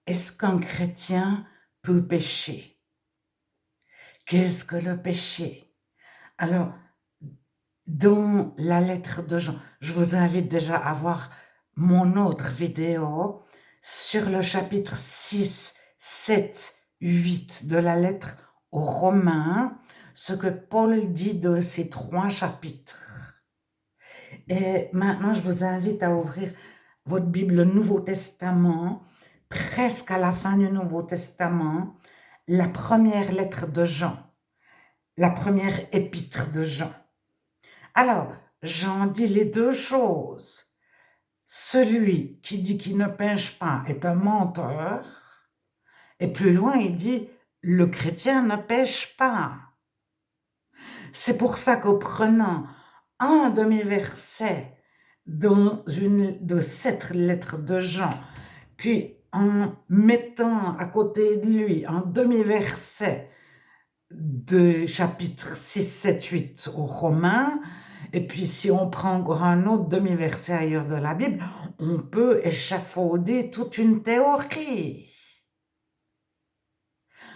est-ce qu'un chrétien peut pécher? Qu'est-ce que le péché? Alors, dans la lettre de Jean, je vous invite déjà à voir mon autre vidéo sur le chapitre 6, 7, 8 de la lettre aux Romains, ce que Paul dit de ces 3 chapitres. Et maintenant, je vous invite à ouvrir votre Bible, le Nouveau Testament, presque à la fin du Nouveau Testament, la première lettre de Jean, la première épître de Jean. Alors, Jean dit les deux choses. Celui qui dit qu'il ne pêche pas est un menteur. Et plus loin, il dit, le chrétien ne pêche pas. C'est pour ça qu'en prenant un demi-verset dans une de cette lettre de Jean, puis en mettant à côté de lui un demi-verset de chapitre 6, 7, 8 aux Romains, et puis si on prend encore un autre demi-verset ailleurs de la Bible, on peut échafauder toute une théorie.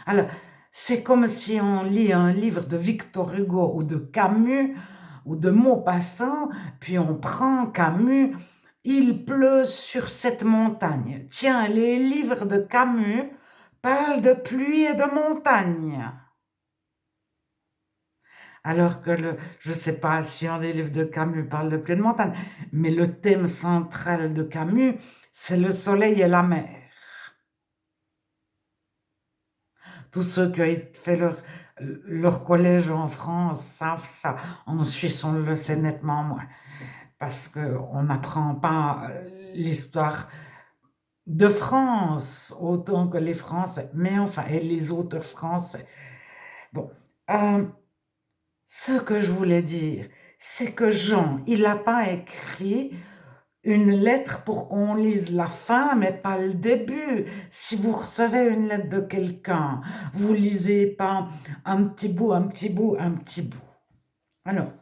Alors, c'est comme si on lit un livre de Victor Hugo ou de Camus ou de Maupassant, puis on prend Camus, il pleut sur cette montagne. Tiens, les livres de Camus parlent de pluie et de montagne. Alors que je ne sais pas si un des livres de Camus parle de pluie et de montagne, mais le thème central de Camus, c'est le soleil et la mer. Tous ceux qui ont fait leur collège en France savent ça. En Suisse, on le sait nettement moins. Parce qu'on n'apprend pas l'histoire de France autant que les Français. Mais enfin, et les autres Français. Bon, ce que je voulais dire, c'est que Jean, il n'a pas écrit une lettre pour qu'on lise la fin, mais pas le début. Si vous recevez une lettre de quelqu'un, vous lisez pas un petit bout, un petit bout, un petit bout. Alors,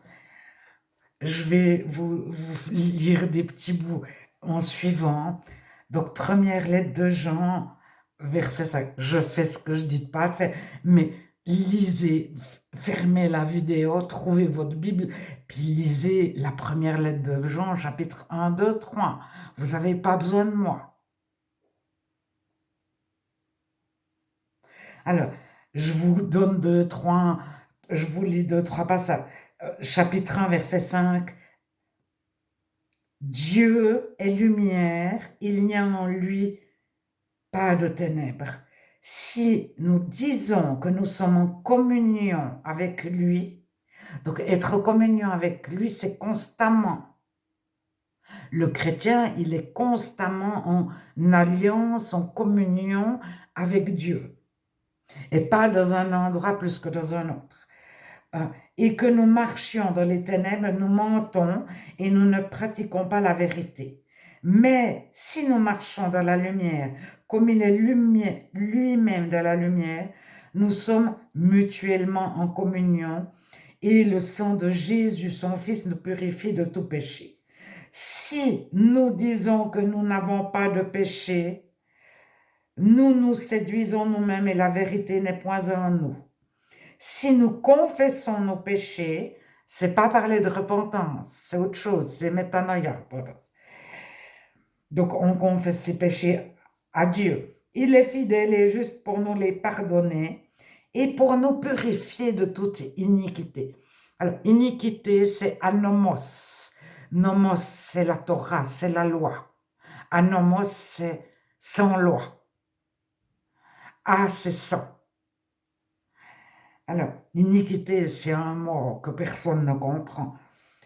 je vais vous lire des petits bouts en suivant. Donc, première lettre de Jean, verset 5. Je fais ce que je dis de pas faire, mais lisez, fermez la vidéo, trouvez votre Bible, puis lisez la première lettre de Jean, chapitre 1, 2, 3. Vous n'avez pas besoin de moi. Alors, je vous donne je vous lis 2, 3 passages. Chapitre 1, verset 5. Dieu est lumière, il n'y a en lui pas de ténèbres. Si nous disons que nous sommes en communion avec lui, donc être en communion avec lui, c'est constamment. Le chrétien, il est constamment en alliance, en communion avec Dieu. Et pas dans un endroit plus que dans un autre. Et que nous marchions dans les ténèbres, nous mentons et nous ne pratiquons pas la vérité. Mais si nous marchons dans la lumière, comme il est lui-même de la lumière, nous sommes mutuellement en communion et le sang de Jésus, son Fils, nous purifie de tout péché. Si nous disons que nous n'avons pas de péché, nous nous séduisons nous-mêmes et la vérité n'est point en nous. Si nous confessons nos péchés, c'est pas parler de repentance, c'est autre chose, c'est métanoïa. Donc on confesse ses péchés à Dieu. Il est fidèle et juste pour nous les pardonner et pour nous purifier de toute iniquité. Alors, iniquité, c'est anomos. Nomos, c'est la Torah, c'est la loi. Anomos, c'est sans loi. C'est sans. Alors, l'iniquité, c'est un mot que personne ne comprend.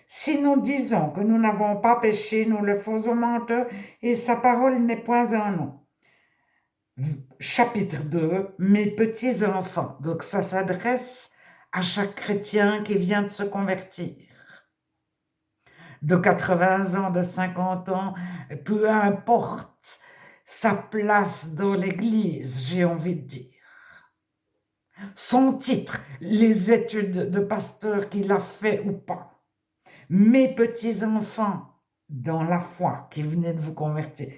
Si nous disons que nous n'avons pas péché, nous le faisons menteur et sa parole n'est point en nous. Chapitre 2, mes petits enfants. Donc ça s'adresse à chaque chrétien qui vient de se convertir. De 80 ans, de 50 ans, peu importe sa place dans l'église, j'ai envie de dire. Son titre, les études de pasteur qu'il a fait ou pas. Mes petits-enfants dans la foi qui venaient de vous convertir.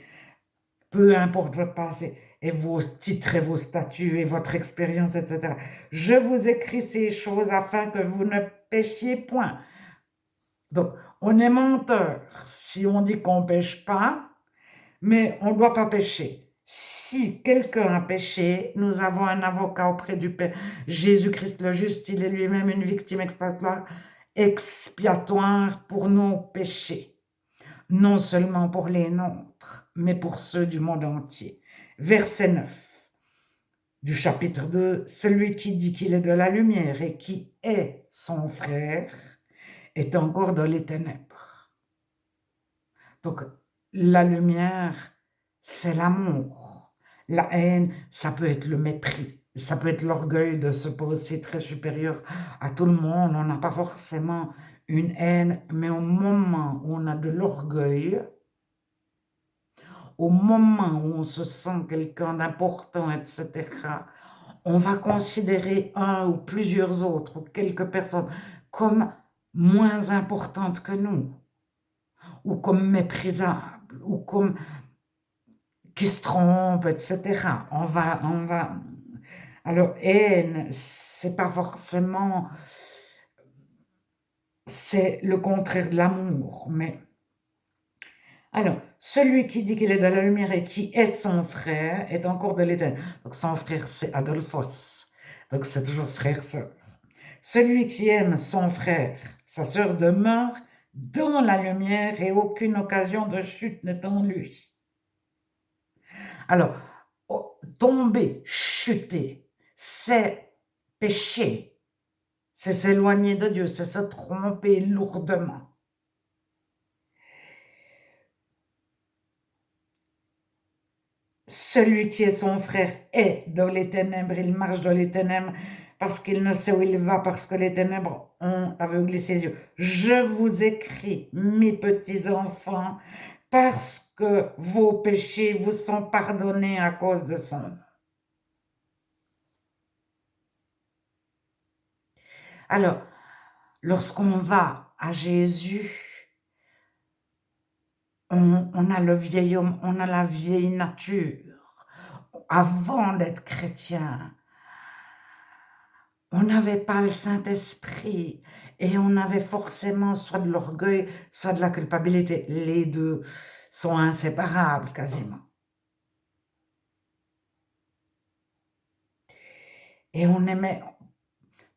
peu importe votre passé et vos titres et vos statuts et votre expérience, etc. Je vous écris ces choses afin que vous ne péchiez point. Donc, on est menteur si on dit qu'on ne pêche pas, mais on ne doit pas pécher. Si quelqu'un a péché, nous avons un avocat auprès du Père, Jésus-Christ le juste, il est lui-même une victime expiatoire pour nos péchés, non seulement pour les nôtres, mais pour ceux du monde entier. Verset 9 du chapitre 2, celui qui dit qu'il est de la lumière et qui est son frère est encore dans les ténèbres. Donc, la lumière, c'est l'amour. La haine, ça peut être le mépris. Ça peut être l'orgueil de se penser très supérieur à tout le monde. On n'a pas forcément une haine, mais au moment où on a de l'orgueil, au moment où on se sent quelqu'un d'important, etc., on va considérer un ou plusieurs autres ou quelques personnes comme moins importantes que nous, ou comme méprisables, ou comme qui se trompent, etc. Alors, haine, c'est pas forcément, c'est le contraire de l'amour, mais alors, celui qui dit qu'il est de la lumière et qui est son frère est encore de l'éternel. Donc, son frère, c'est Adolphos. Donc, c'est toujours frère-sœur. Celui qui aime son frère, sa sœur demeure dans la lumière et aucune occasion de chute n'est en lui. Alors, tomber, chuter, c'est pécher, c'est s'éloigner de Dieu, c'est se tromper lourdement. Celui qui est son frère est dans les ténèbres, il marche dans les ténèbres parce qu'il ne sait où il va, parce que les ténèbres ont aveuglé ses yeux. Je vous écris, mes petits enfants, parce que vos péchés vous sont pardonnés à cause de son nom. Alors, lorsqu'on va à Jésus, on a le vieil homme, on a la vieille nature. Avant d'être chrétien, on n'avait pas le Saint-Esprit et on avait forcément soit de l'orgueil, soit de la culpabilité. Les deux sont inséparables quasiment. Et on aimait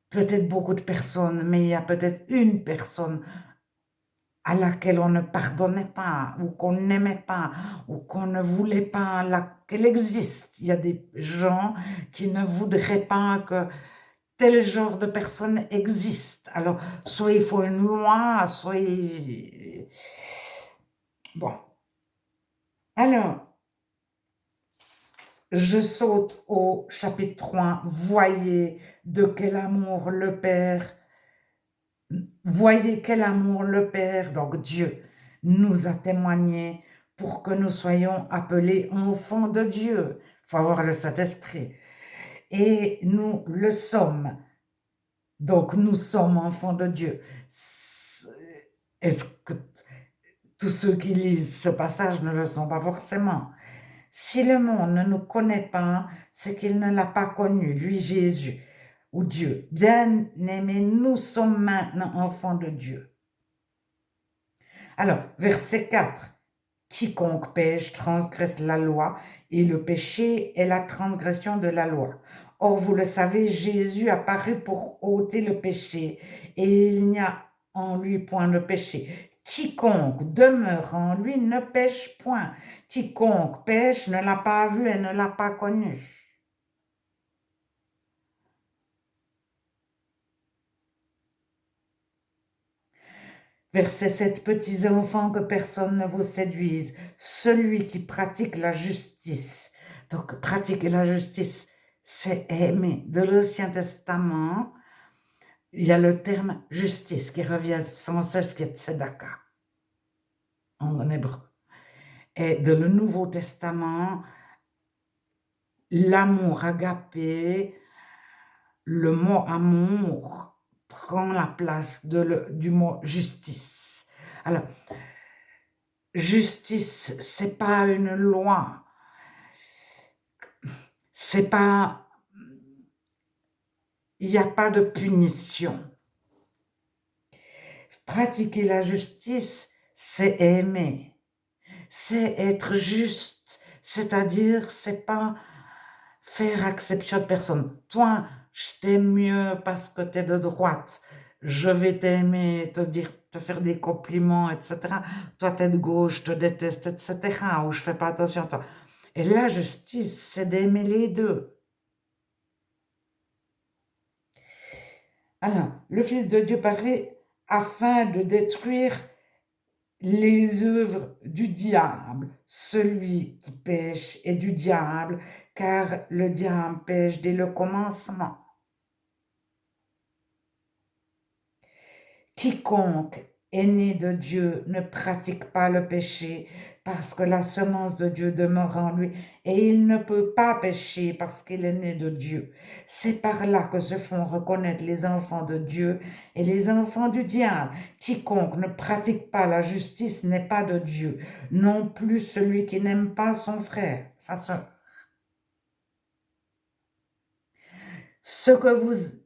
peut-être beaucoup de personnes, mais il y a peut-être une personne à laquelle on ne pardonnait pas, ou qu'on n'aimait pas, ou qu'on ne voulait pas qu'elle existe. Il y a des gens qui ne voudraient pas que tel genre de personne existe. Alors, soit il faut une loi, soit Bon. Alors, je saute au chapitre 3. Voyez de quel amour le Père, voyez quel amour le Père, donc Dieu, nous a témoigné pour que nous soyons appelés enfants de Dieu. Il faut avoir le Saint-Esprit. Et nous le sommes. Donc, nous sommes enfants de Dieu. Est-ce que tous ceux qui lisent ce passage ne le sont pas forcément? Si le monde ne nous connaît pas, c'est qu'il ne l'a pas connu, lui Jésus, ou Dieu. Bien-aimés, nous sommes maintenant enfants de Dieu. Alors, verset 4. Quiconque pêche transgresse la loi, et le péché est la transgression de la loi. Or, vous le savez, Jésus apparut pour ôter le péché, et il n'y a en lui point de péché. Quiconque demeure en lui ne pêche point. Quiconque pêche ne l'a pas vu et ne l'a pas connu. Verset 7, petits enfants, que personne ne vous séduise, celui qui pratique la justice. Donc, pratiquer la justice, c'est aimer. De l'Ancien Testament, il y a le terme justice qui revient sans cesse, qui est tzedaka, en hébreu. Et de le Nouveau Testament, l'amour agapé, le mot amour prend la place du mot justice. Alors, justice, c'est pas une loi, c'est pas, il n'y a pas de punition. Pratiquer la justice, c'est aimer, c'est être juste, c'est-à-dire, c'est pas faire exception de personne. Toi, je t'aime mieux parce que tu es de droite. Je vais t'aimer, te dire, te faire des compliments, etc. Toi, tu es de gauche, je te déteste, etc. Ou je fais pas attention à toi. Et la justice, c'est d'aimer les deux. Alors, le Fils de Dieu paraît afin de détruire les œuvres du diable. Celui qui pêche est du diable, car le diable pêche dès le commencement. Quiconque est né de Dieu ne pratique pas le péché parce que la semence de Dieu demeure en lui et il ne peut pas pécher parce qu'il est né de Dieu. C'est par là que se font reconnaître les enfants de Dieu et les enfants du diable. Quiconque ne pratique pas la justice n'est pas de Dieu, non plus celui qui n'aime pas son frère, sa sœur. Ce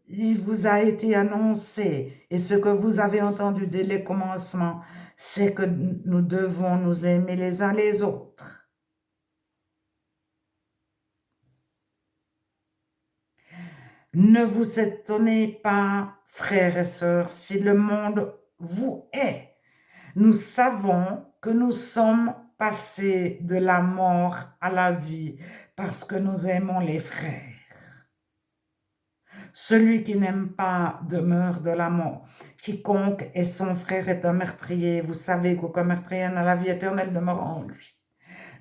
il vous a été annoncé et ce que vous avez entendu dès les commencements, c'est que nous devons nous aimer les uns les autres. Ne vous étonnez pas, frères et sœurs, si le monde vous hait. Nous savons que nous sommes passés de la mort à la vie parce que nous aimons les frères. Celui qui n'aime pas demeure de la mort. Quiconque est son frère est un meurtrier. Vous savez qu'aucun meurtrier n'a la vie éternelle demeure en lui.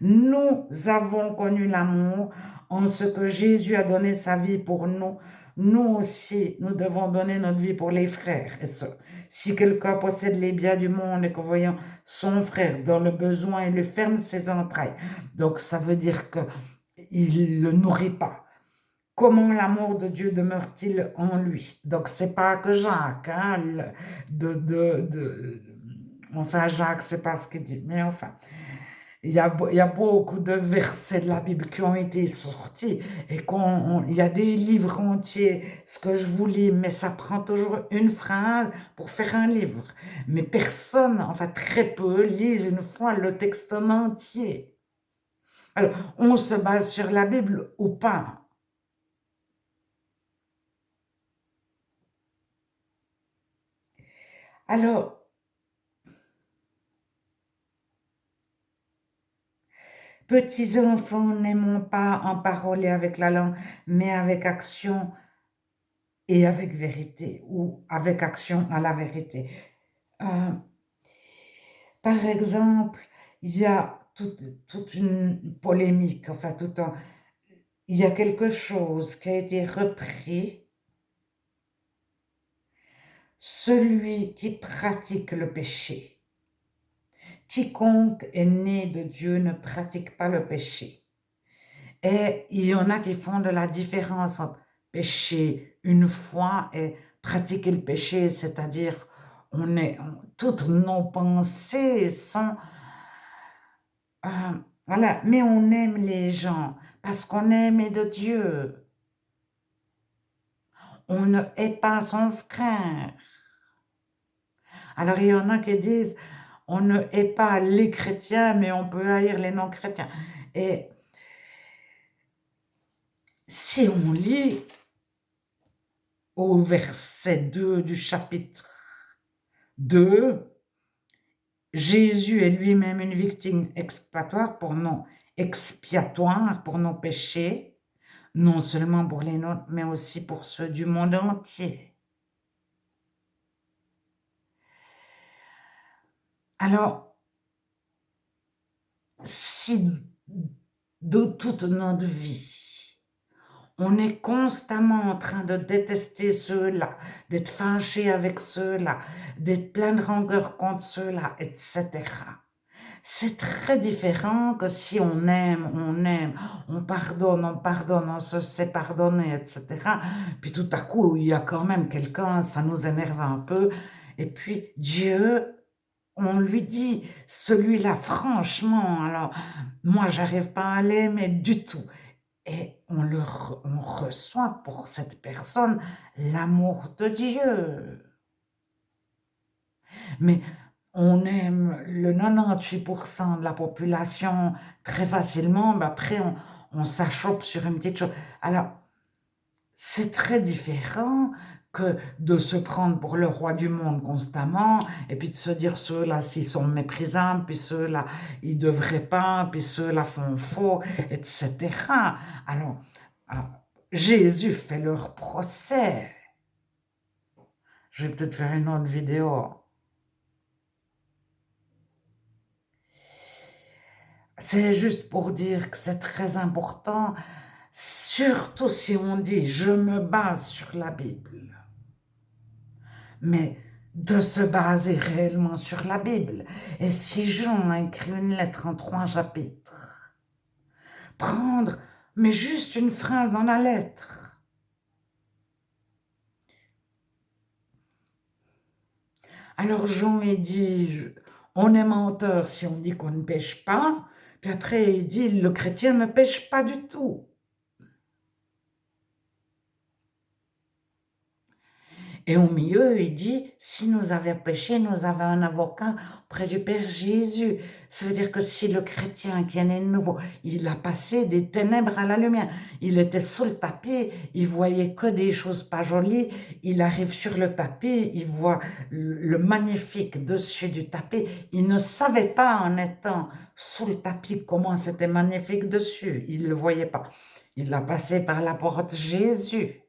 Nous avons connu l'amour en ce que Jésus a donné sa vie pour nous. Nous aussi, nous devons donner notre vie pour les frères et sœurs. Si quelqu'un possède les biens du monde et que voyant son frère dans le besoin, il lui ferme ses entrailles. Donc, ça veut dire qu'il ne le nourrit pas. Comment l'amour de Dieu demeure-t-il en lui? Donc, c'est pas que Jacques, hein, enfin, Jacques, c'est pas ce qu'il dit, mais enfin, il y a beaucoup de versets de la Bible qui ont été sortis et il y a des livres entiers, ce que je vous lis, mais ça prend toujours une phrase pour faire un livre. Mais personne, enfin très peu, lisent une fois le texte en entier. Alors, on se base sur la Bible ou pas? Alors, petits enfants, n'aimons pas en parole et avec la langue, mais avec action et avec vérité, ou avec action à la vérité. Euh, Par exemple, il y a toute une polémique, enfin il y a quelque chose qui a été repris. Celui qui pratique le péché. Quiconque est né de Dieu ne pratique pas le péché. Et il y en a qui font de la différence entre pécher une fois et pratiquer le péché, c'est-à-dire toutes nos pensées sont voilà, mais on aime les gens parce qu'on aime de Dieu. On ne hait pas son frère. Alors il y en a qui disent, on ne hait pas les chrétiens, mais on peut haïr les non-chrétiens. Et si on lit au verset 2 du chapitre 2, Jésus est lui-même une victime expiatoire pour nos péchés, non seulement pour les nôtres, mais aussi pour ceux du monde entier. Alors, si de toute notre vie, on est constamment en train de détester ceux-là, d'être fâché avec ceux-là, d'être plein de rancœur contre ceux-là, etc. C'est très différent que si on aime, on pardonne, on se sait pardonner, etc. Puis tout à coup, il y a quand même quelqu'un, ça nous énerve un peu. Et puis Dieu, on lui dit, celui-là, franchement, alors moi, j'arrive pas à l'aimer du tout. Et on reçoit pour cette personne l'amour de Dieu. Mais on aime le 98% de la population très facilement, mais après on s'achoppe sur une petite chose. Alors, c'est très différent que de se prendre pour le roi du monde constamment, et puis de se dire ceux-là s'ils sont méprisants, puis ceux-là ils devraient pas, puis ceux-là font faux, etc. Alors, Jésus fait leur procès. Je vais peut-être faire une autre vidéo. C'est juste pour dire que c'est très important, surtout si on dit « je me base sur la Bible », mais de se baser réellement sur la Bible. Et si Jean a écrit une lettre en 3 chapitres, prendre, mais juste une phrase dans la lettre. Alors Jean, il dit, on est menteur si on dit qu'on ne pêche pas, puis après il dit, le chrétien ne pêche pas du tout. Et au milieu, il dit, si nous avions péché, nous avons un avocat auprès du Père Jésus. Ça veut dire que si le chrétien qui est né de nouveau, il a passé des ténèbres à la lumière, il était sous le tapis, il voyait que des choses pas jolies, il arrive sur le tapis, il voit le magnifique dessus du tapis, il ne savait pas en étant sous le tapis comment c'était magnifique dessus, il ne le voyait pas. Il a passé par la porte Jésus.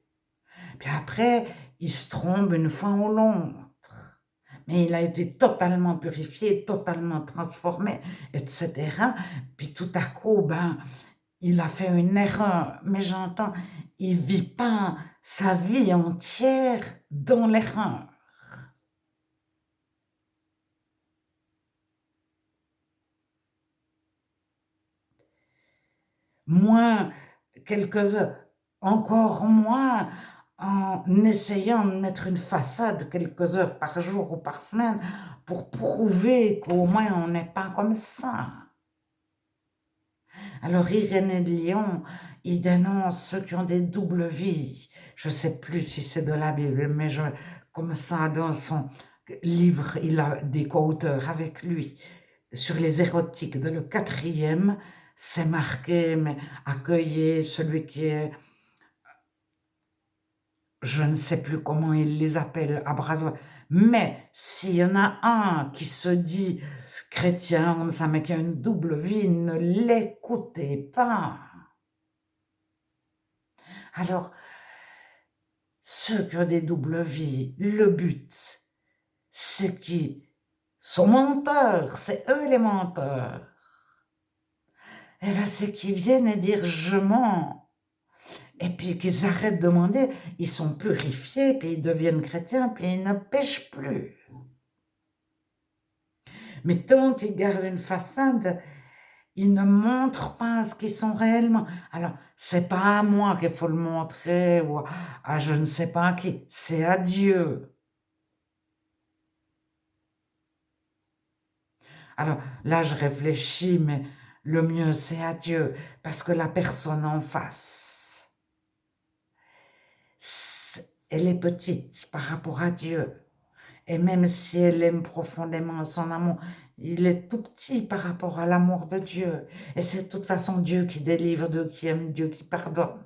Puis après, il se trompe une fois ou l'autre. Mais il a été totalement purifié, totalement transformé, etc. Puis tout à coup, il a fait une erreur. Mais j'entends, il ne vit pas sa vie entière dans l'erreur. Moins quelques heures, encore moins en essayant de mettre une façade quelques heures par jour ou par semaine pour prouver qu'au moins on n'est pas comme ça. Alors Irénée de Lyon, il dénonce ceux qui ont des doubles vies. Je ne sais plus si c'est de la Bible, mais comme ça, dans son livre, il a des co-auteurs avec lui sur les érotiques. De le 4e, c'est marqué, mais accueillez celui qui est, je ne sais plus comment il les appelle, à bras ouverts. Mais s'il y en a un qui se dit chrétien comme ça, mais qui a une double vie, ne l'écoutez pas. Alors, ceux qui ont des doubles vies, le but, c'est qu'ils sont menteurs, c'est eux les menteurs. Et bien, c'est qu'ils viennent et dire je mens. Et puis qu'ils arrêtent de demander, ils sont purifiés, puis ils deviennent chrétiens, puis ils ne pêchent plus. Mais tant qu'ils gardent une façade, ils ne montrent pas ce qu'ils sont réellement. Alors, c'est pas à moi qu'il faut le montrer, ou à je ne sais pas à qui, c'est à Dieu. Alors là, je réfléchis, mais le mieux, c'est à Dieu, parce que la personne en face, elle est petite par rapport à Dieu. Et même si elle aime profondément son amour, il est tout petit par rapport à l'amour de Dieu. Et c'est de toute façon Dieu qui délivre, Dieu qui aime, Dieu qui pardonne.